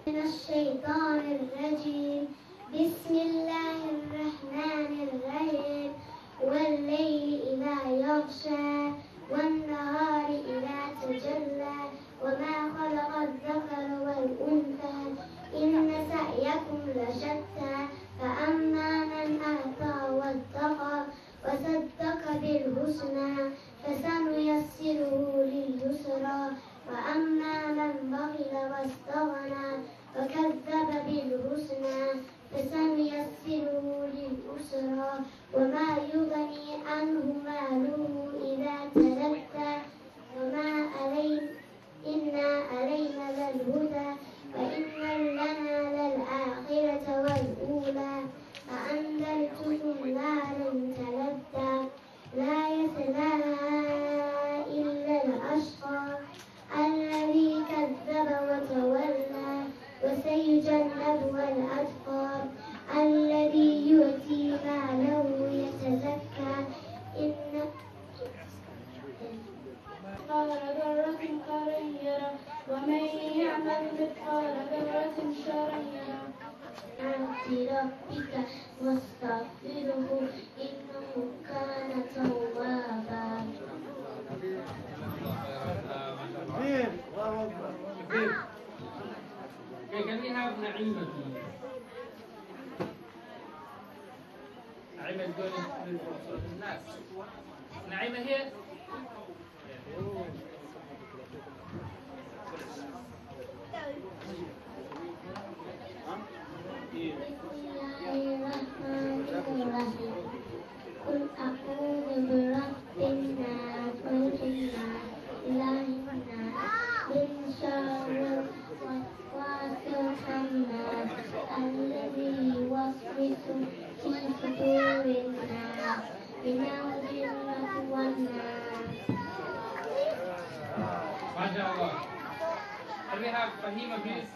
من الشيطان الرجيم. بسم الله الرحمن الرحيم. والليل إذا يغشى والنهار إذا تجلى وما خلق الذكر والأنثى إن سعيكم لشتى فأما من أعطى واتقى وصدق بالحسنى فسنيسره لليسرى وأما من بخل واستغنى وكذب بالحسنى فسنيسره لليسرى وما يغني عنه ماله إذا تردى وما إنا علينا للهدى وإن لنا للآخرة والأولى فأنذرتكم نارا تلظى لا يصلاها إلا الأشقى الذي كذب وتولى وسيجنبها الأتقى الذي يؤتي ماله يتزكى مثقال ذرة خيرا يره ومن يعمل مثقال ذرة شرا يره. ربك واستغفره إنه كان توابا. Okay, can we have Naima please? Naima is going to the last. Naima here? قل أعوذ برب الناس ملك الناس إله الناس من شر الوسواس الخناس الذي يوسوس في صدور الناس من الجنة والناس. MashaAllah. Can we have Fahima please?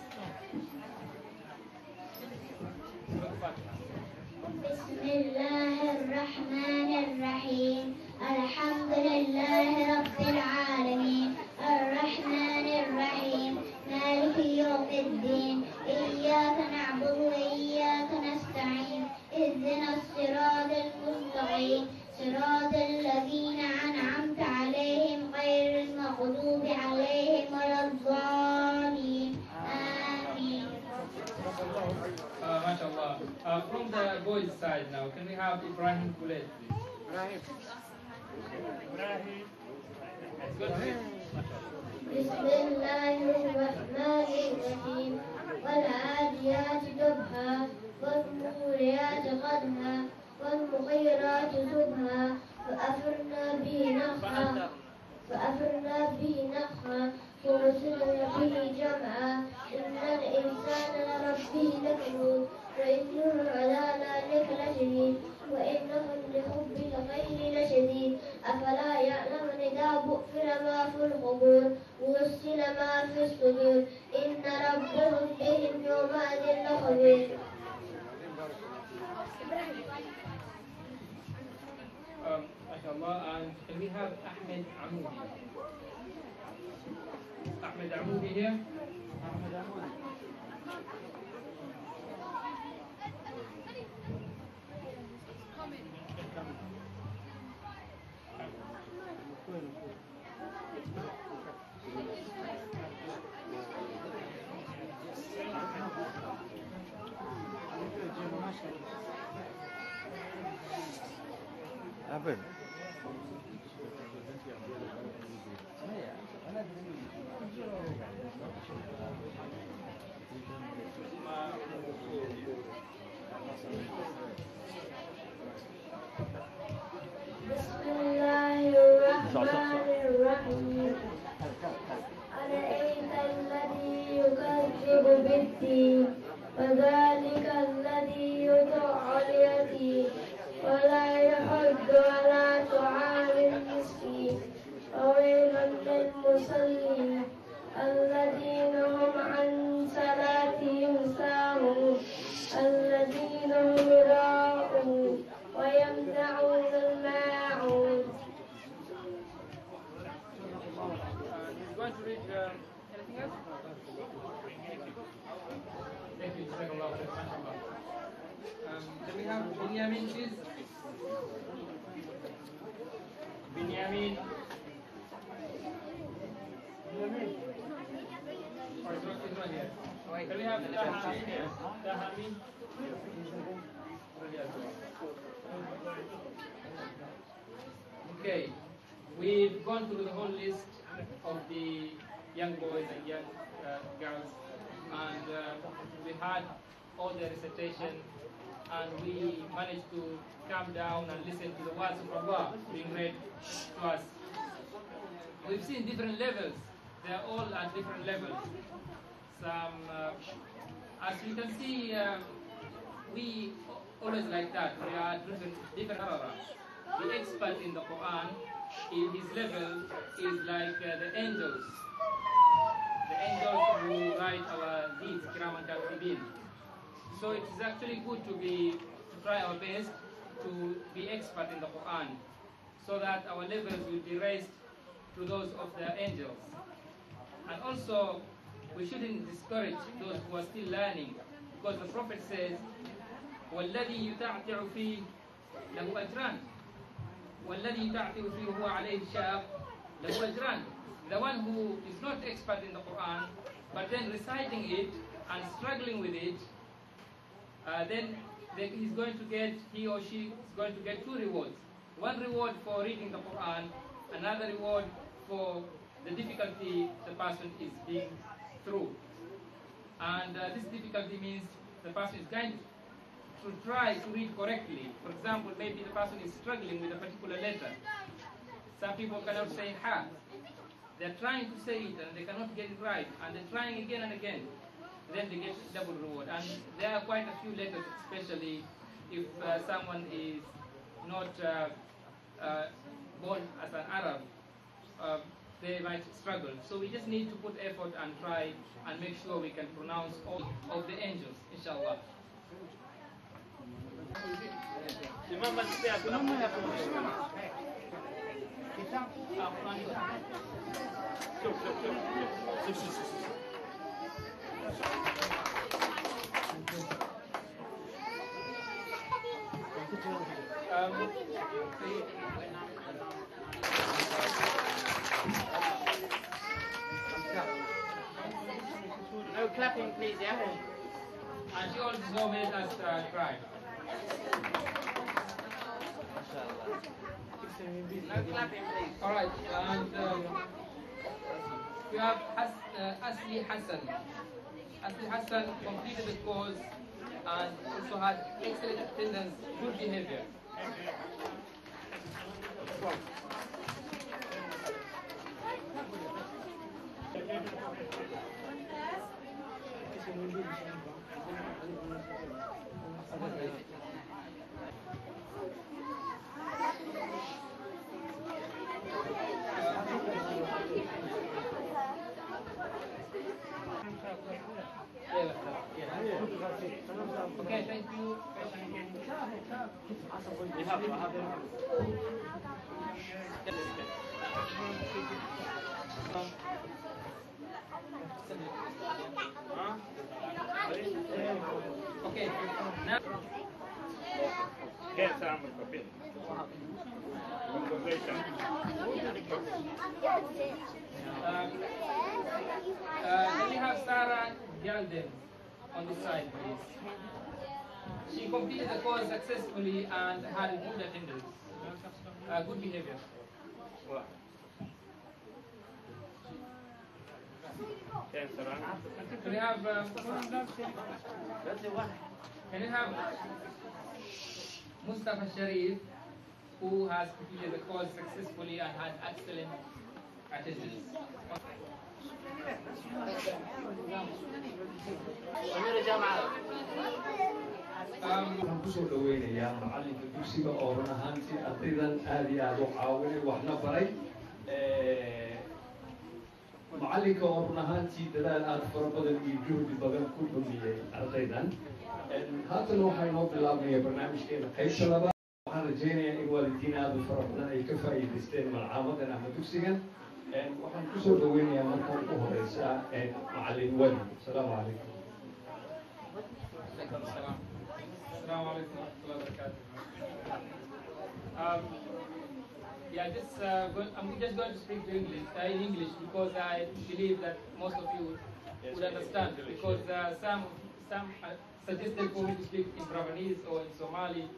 بسم الله الرحمن الرحيم. الحمد لله رب العالمين الرحمن الرحيم مالك يوم الدين إياك نعبد وإياك نستعين اهدنا الصراط المستقيم صراط الذين أنعمت عليهم غير المغضوب عليهم ولا الضالين آمين. MashaAllah. From the boys' side now, can we have Ibrahim Kulet, please? Ibrahim. بسم الله الرحمن الرحيم. والعاديات ضبحا والموريات قدحا والمغيرات صبحا فأثرنا به نقعا فوسطنا به جمعا إن الإنسان لربه لكنود وإنه على ذلك لشهيد وإنه لحب الخير لشديد أفلا يعلم إذا بؤثر ما في القبور وحصل ما في الصدور إن ربهم بهم يومئذ لخبير. MashaAllah. And can we have Ahmed Amoudi? Ahmed Amoudi here? Ahmed Amoudi. Apa? بسم الله الرحمن الرحيم. أرأيت الذي يكذب بالدين فذلك الذي يدعى اليتيم ولا يحض على طعام المسكين وويل للمصلين الذين هم عن Benjamin, please. Benjamin. Or it's not here. Can we have Tahamin here? Tahamin. Okay, we've gone through the whole list of the young boys and young girls, and we had all the recitation, and we managed to calm down and listen to the words of Allah being read to us. We've seen different levels. They are all at different levels. Some, as you can see, we always like that. We are different harara. The expert in the Quran, in his level, is like the angels. The angels who write our deeds, kiram and katibin. So it is actually good to try our best to be expert in the Quran, so that our levels will be raised to those of the angels. And also, we shouldn't discourage those who are still learning, because the Prophet says, وَالَّذِي يُتَعْتِعُ فِيهِ لَهُ أَجْرًا وَالَّذِي يُتَعْتِعُ فِيهِ هُوَ عَلَيْهِ شَاقٌّ لَهُ أَجْرًا. The one who is not expert in the Quran, but then reciting it and struggling with it, then he's going to get, he or she is going to get two rewards. One reward for reading the Quran, another reward for the difficulty the person is being through. And this difficulty means the person is going to try to read correctly. For example, maybe the person is struggling with a particular letter. Some people cannot say ha. They're trying to say it and they cannot get it right, and they're trying again and again. Then they get double reward. And there are quite a few letters, especially if someone is not born as an Arab, they might struggle. So we just need to put effort and try and make sure we can pronounce all of the angels, inshallah. No clapping, please, yeah? And she also made us cry. No clapping, please. Alright, and we have Asli Hassan. Asli Hassan completed the course and also had excellent attendance, good behavior. Okay, thank you. Okay, now. Yes, I'm a bit. Can we have Sarah Galden on this side, please? She completed the course successfully and had a good attendance, good behavior. Can we have Mustafa Sharif, who has completed the course successfully and had excellent attendance? waxaan kusoo dhaweynayaa macalinka dugsiga oo run ahaantii ardaydan aad iyo aad u caawinay waxna baray macalinka oo run ahaantii dadaal aad fara badan iyo juhdi badan ku dhumiyey ardaydan haatan waxaa inoo bilaabnaya barnaamijkeena qaybta labaad waxaan rajaynayaa in waalidiin aad u fara badan ay ka faa'iidaysteen malcaamadan ama dugsigan waxaan kusoo dhaweynayaa marka ugu horeysa macalin wali asalaamu calaykum السلام عليكم ورحمة الله وبركاته. Yeah, I'm just going to speak in English because I believe that most of you would understand. Because some suggested for me to speak in Bravanese or in Somali,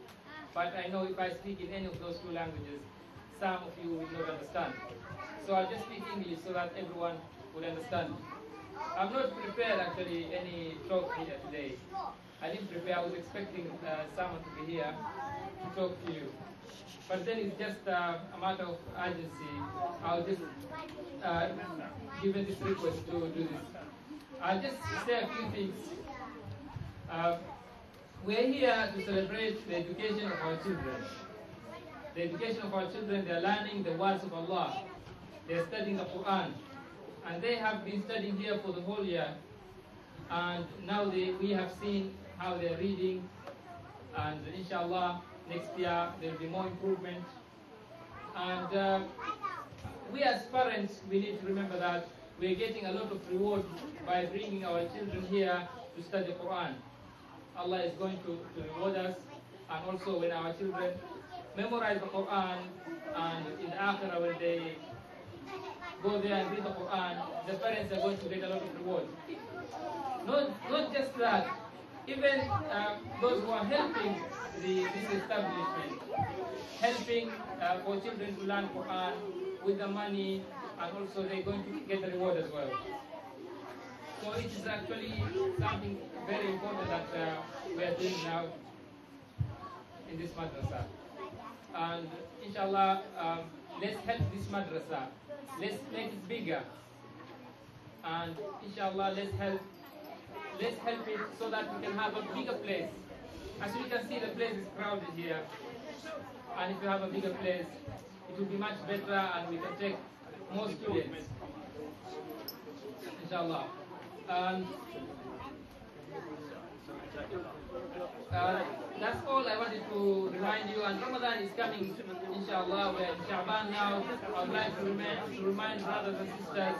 but I know if I speak in any of those two languages, some of you will not understand. So I'll just speak English so that everyone would understand. I've not prepared actually any talk here today. I didn't prepare. I was expecting someone to be here to talk to you. But then it's just a matter of urgency. I'll just given this request to do this. I'll just say a few things. We're here to celebrate the education of our children. The education of our children, they're learning the words of Allah. They're studying the Quran. And they have been studying here for the whole year. And now we have seen how they're reading. And inshallah, next year there will be more improvement. And we as parents, we need to remember that we're getting a lot of reward by bringing our children here to study Quran. Allah is going to reward us. And also when our children memorize the Quran, and in the Akhirah when they go there and read the Quran, the parents are going to get a lot of reward. Not just that, even those who are helping this establishment, helping for children to learn Quran with the money, and also they're going to get the reward as well. So it is actually something very important that we are doing now in this madrasa. And inshallah, let's help this madrasa. Let's make it bigger. And inshallah, let's help it so that we can have a bigger place. As you can see, the place is crowded here. And if you have a bigger place, it will be much better and we can take more students. Inshallah. That's all I wanted to remind you. And Ramadan is coming, inshallah. We're in Sha'ban now. I would like to remind brothers and sisters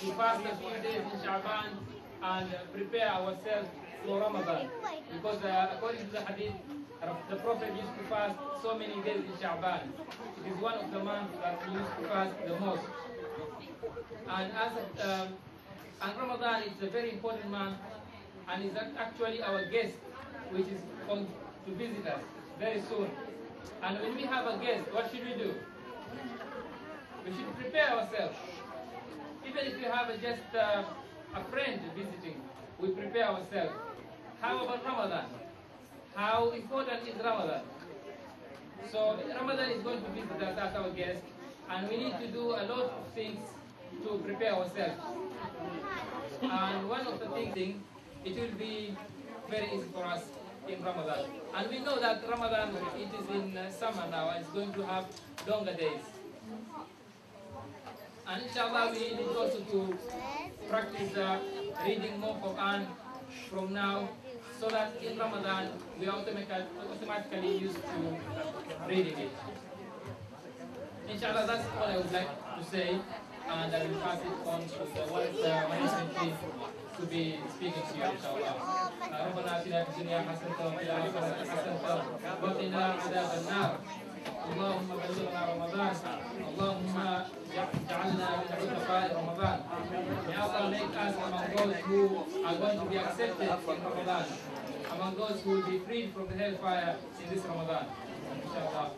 to fast a few days in Sha'ban and prepare ourselves for Ramadan. Because according to the hadith, the Prophet used to fast so many days in Sha'ban. It is one of the months that he used to fast the most. And Ramadan is a very important month, and is actually our guest, which is going to visit us very soon. And when we have a guest, what should we do? We should prepare ourselves. Even if you have just a friend visiting, we prepare ourselves. How about Ramadan? How important is Ramadan? So Ramadan is going to visit us as our guest, and we need to do a lot of things to prepare ourselves. And one of the things, it will be very easy for us in Ramadan. And we know that Ramadan, it is in summer now, and it's going to have longer days. And inshallah, we need also to practice reading more Quran from now, so that in Ramadan, we are automatically used to reading it. Inshallah, that's all I would like to say. And I will pass it on to the management team to be speaking to you, inshallah. ربنا آتنا في الدنيا حسنة وفي الآخرة حسنة وقنا عذاب النار. اللهم بلغنا رمضان. اللهم اجعلنا من عتقاء رمضان. May Allah make us among those who are going to be accepted in Ramadan, among those who will be freed from the hellfire in this Ramadan, inshallah.